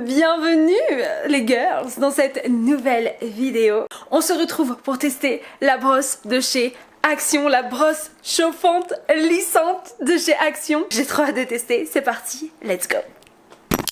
Bienvenue les girls dans cette nouvelle vidéo. On se retrouve pour tester la brosse de chez Action, la brosse chauffante lissante de chez Action. J'ai trop hâte de tester, c'est parti, let's go.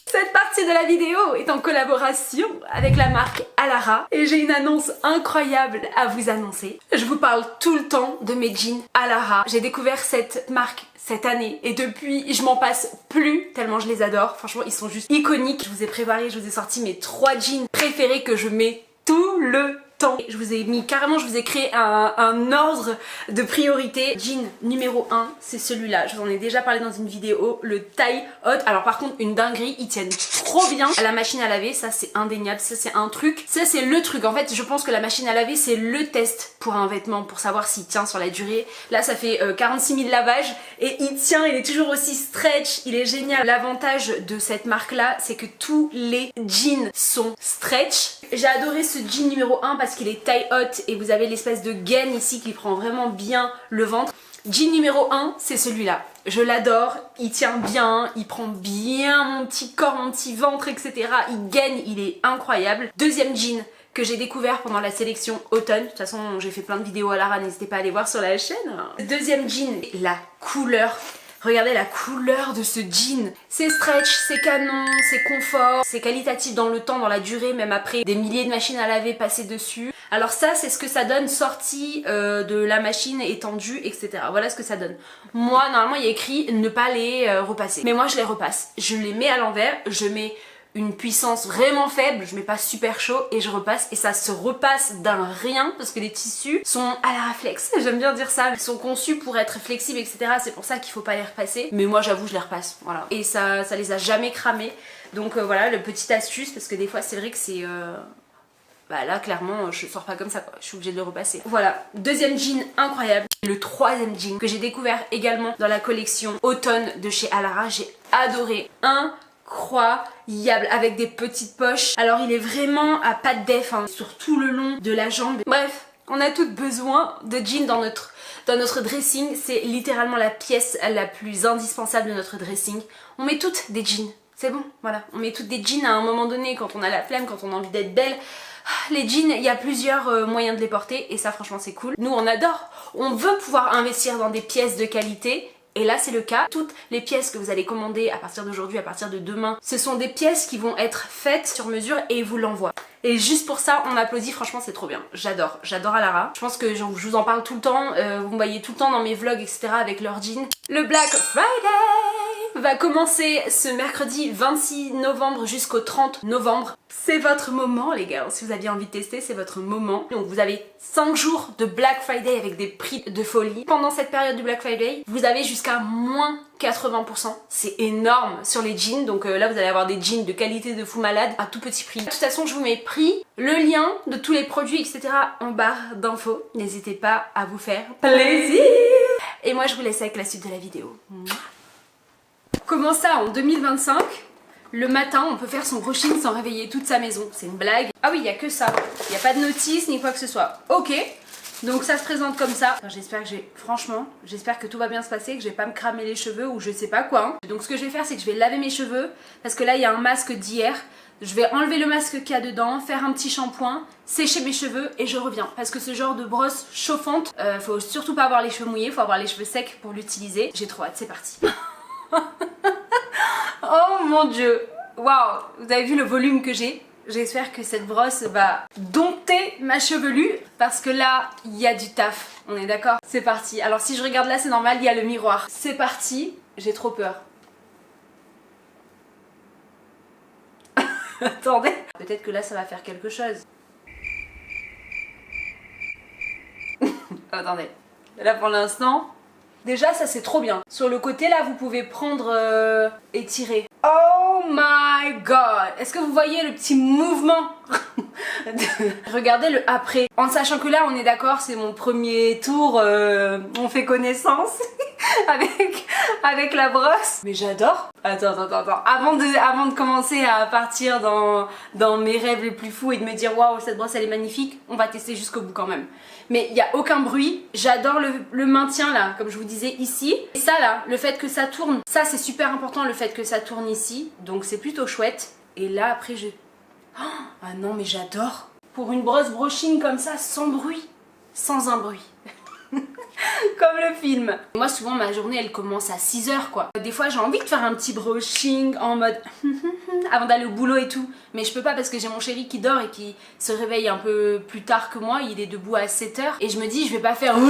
Cette partie de la vidéo est en collaboration avec la marque Alara et j'ai une annonce incroyable à vous annoncer. Je vous parle tout le temps de mes jeans Alara. J'ai découvert cette marque cette année et depuis je m'en passe plus tellement je les adore. Franchement ils sont juste iconiques. Je vous ai préparé, je vous ai sorti mes 3 jeans préférés que je mets tout le temps. Je vous ai mis carrément, je vous ai créé un ordre de priorité. Jean numéro 1, c'est celui-là. Je vous en ai déjà parlé dans une vidéo, le taille haute. Alors par contre, une dinguerie, ils tiennent trop bien à la machine à laver, ça c'est indéniable, ça c'est un truc. Ça c'est le truc, en fait je pense que la machine à laver c'est le test pour un vêtement, pour savoir s'il tient sur la durée. Là ça fait 46 000 lavages et il tient, il est toujours aussi stretch, il est génial. L'avantage de cette marque là, c'est que tous les jeans sont stretch. J'ai adoré ce jean numéro 1 parce qu'il est taille haute et vous avez l'espèce de gaine ici qui prend vraiment bien le ventre. Jean numéro 1, c'est celui-là. Je l'adore, il tient bien, il prend bien mon petit corps, mon petit ventre, etc. Il gaine, il est incroyable. Deuxième jean que j'ai découvert pendant la sélection automne. De toute façon, j'ai fait plein de vidéos à Lara, n'hésitez pas à aller voir sur la chaîne. Deuxième jean, la couleur. Regardez la couleur de ce jean. C'est stretch, c'est canon, c'est confort, c'est qualitatif dans le temps, dans la durée, même après des milliers de machines à laver passées dessus. Alors ça, c'est ce que ça donne sorti de la machine étendue, etc. Voilà ce que ça donne. Moi, normalement, il y a écrit ne pas les repasser. Mais moi, je les repasse. Je les mets à l'envers, je mets une puissance vraiment faible, je mets pas super chaud et je repasse et ça se repasse d'un rien parce que les tissus sont à la réflexe, j'aime bien dire ça, ils sont conçus pour être flexibles etc, c'est pour ça qu'il faut pas les repasser, mais moi j'avoue je les repasse, voilà, et ça les a jamais cramés, donc voilà le petit astuce parce que des fois c'est vrai que c'est... Bah là clairement je sors pas comme ça quoi, je suis obligée de le repasser. Voilà, deuxième jean incroyable. Le troisième jean que j'ai découvert également dans la collection automne de chez Alara, j'ai adoré. Incroyable avec des petites poches. Alors il est vraiment à pas de def hein, sur tout le long de la jambe. Bref, on a toutes besoin de jeans dans notre dressing. C'est littéralement la pièce la plus indispensable de notre dressing. On met toutes des jeans. C'est bon, voilà. On met toutes des jeans à un moment donné quand on a la flemme, quand on a envie d'être belle. Les jeans, il y a plusieurs moyens de les porter et ça franchement c'est cool. Nous on adore, on veut pouvoir investir dans des pièces de qualité et là c'est le cas. Toutes les pièces que vous allez commander à partir d'aujourd'hui, à partir de demain, ce sont des pièces qui vont être faites sur mesure et vous l'envoient. Et juste pour ça on applaudit, franchement c'est trop bien. J'adore Alara. Je pense que je vous en parle tout le temps, vous me voyez tout le temps dans mes vlogs etc avec leurs jeans. Le Black Friday va commencer ce mercredi 26 novembre jusqu'au 30 novembre. C'est votre moment les gars, si vous aviez envie de tester, c'est votre moment. Donc vous avez 5 jours de Black Friday avec des prix de folie. Pendant cette période du Black Friday, vous avez jusqu'à moins 80%. C'est énorme sur les jeans, donc là vous allez avoir des jeans de qualité de fou malade à tout petit prix. De toute façon je vous mets prix, le lien de tous les produits etc en barre d'infos. N'hésitez pas à vous faire plaisir. Et moi je vous laisse avec la suite de la vidéo. Comment ça en 2025 le matin, on peut faire son brushing sans réveiller toute sa maison. C'est une blague. Ah oui, il n'y a que ça. Il n'y a pas de notice ni quoi que ce soit. Ok, donc ça se présente comme ça. J'espère que franchement, j'espère que tout va bien se passer, que je vais pas me cramer les cheveux ou je sais pas quoi. Hein. Donc ce que je vais faire, c'est que je vais laver mes cheveux parce que là, il y a un masque d'hier. Je vais enlever le masque qu'il y a dedans, faire un petit shampoing, sécher mes cheveux et je reviens. Parce que ce genre de brosse chauffante, faut surtout pas avoir les cheveux mouillés, faut avoir les cheveux secs pour l'utiliser. J'ai trop hâte, c'est parti. Oh mon dieu, waouh, vous avez vu le volume que j'ai? J'espère que cette brosse va dompter ma chevelure parce que là, il y a du taf, on est d'accord? C'est parti, alors si je regarde là, c'est normal, il y a le miroir. C'est parti, j'ai trop peur. Attendez, peut-être que là, ça va faire quelque chose. Attendez, là pour l'instant... Déjà ça c'est trop bien. Sur le côté là vous pouvez prendre et tirer. Oh my god. Est-ce que vous voyez le petit mouvement? Regardez le après. En sachant que là on est d'accord, c'est mon premier tour, on fait connaissance avec la brosse. Mais j'adore. Attends. Avant de commencer à partir dans mes rêves les plus fous et de me dire waouh cette brosse elle est magnifique, on va tester jusqu'au bout quand même. Mais il n'y a aucun bruit. J'adore le maintien là, comme je vous disais ici. Et ça là, le fait que ça tourne, ça c'est super important le fait que ça tourne ici. Donc c'est plutôt chouette. Et là après je... Oh, ah non mais j'adore. Pour une brosse brushing comme ça, sans bruit, sans un bruit. Comme le film. Moi souvent ma journée elle commence à 6 h quoi. Des fois j'ai envie de faire un petit brushing en mode avant d'aller au boulot et tout. Mais je peux pas parce que j'ai mon chéri qui dort et qui se réveille un peu plus tard que moi. Il est debout à 7 h. Et je me dis je vais pas faire comme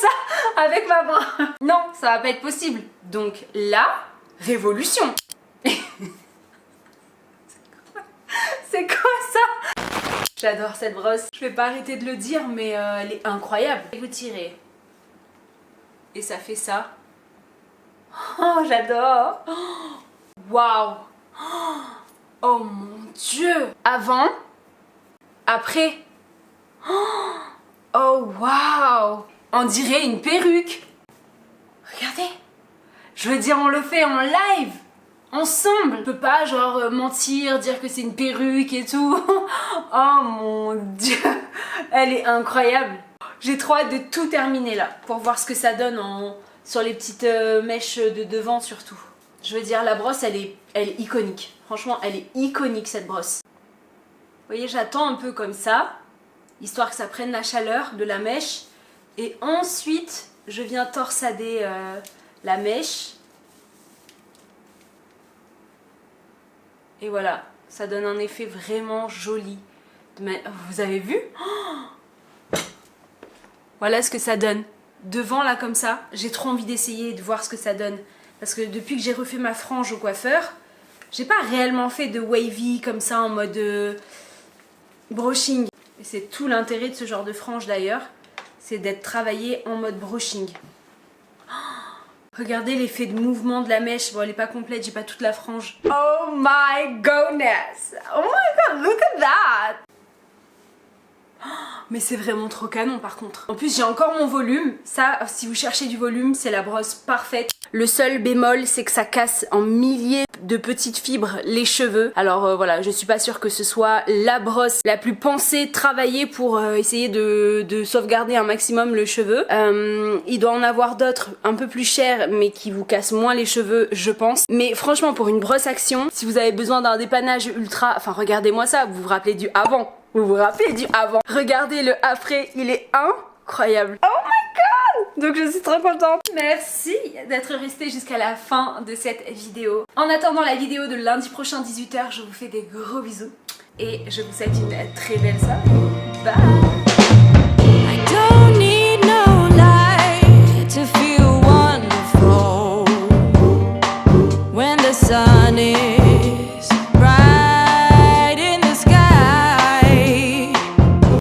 ça avec ma voix. Non, ça va pas être possible. Donc là, révolution. C'est quoi ça? J'adore cette brosse. Je vais pas arrêter de le dire, mais elle est incroyable. Vous tirez. Et ça fait ça. Oh, j'adore. Waouh. Oh mon Dieu. Avant. Après. Oh waouh. On dirait une perruque. Regardez. Je veux dire, on le fait en live. Ensemble. Je peux pas genre mentir, dire que c'est une perruque et tout. Oh mon Dieu. Elle est incroyable. J'ai trop hâte de tout terminer là pour voir ce que ça donne sur les petites mèches de devant surtout. Je veux dire, la brosse elle est iconique. Franchement elle est iconique cette brosse. Vous voyez, j'attends un peu comme ça, histoire que ça prenne la chaleur de la mèche. Et ensuite je viens torsader la mèche. Et voilà, ça donne un effet vraiment joli. Vous avez vu? Voilà ce que ça donne. Devant là comme ça, j'ai trop envie d'essayer de voir ce que ça donne. Parce que depuis que j'ai refait ma frange au coiffeur, j'ai pas réellement fait de wavy comme ça en mode brushing. Et c'est tout l'intérêt de ce genre de frange d'ailleurs, c'est d'être travaillé en mode brushing. Regardez l'effet de mouvement de la mèche. Bon, elle est pas complète, j'ai pas toute la frange. Oh my goodness! Oh my god, look at that! Mais c'est vraiment trop canon par contre. En plus j'ai encore mon volume. Ça, si vous cherchez du volume, c'est la brosse parfaite. Le seul bémol, c'est que ça casse en milliers de petites fibres les cheveux. Alors voilà, je suis pas sûre que ce soit la brosse la plus pensée, travaillée pour essayer de sauvegarder un maximum le cheveu. Il doit en avoir d'autres un peu plus chères, mais qui vous cassent moins les cheveux, je pense. Mais franchement, pour une brosse action, si vous avez besoin d'un dépannage ultra... Enfin, regardez-moi ça, vous vous rappelez du avant. Vous vous rappelez du avant? Regardez le après, il est incroyable. Oh my god! Donc je suis trop contente. Merci d'être resté jusqu'à la fin de cette vidéo. En attendant la vidéo de lundi prochain 18 h, je vous fais des gros bisous. Et je vous souhaite une très belle soirée. Bye! I don't need no light to feel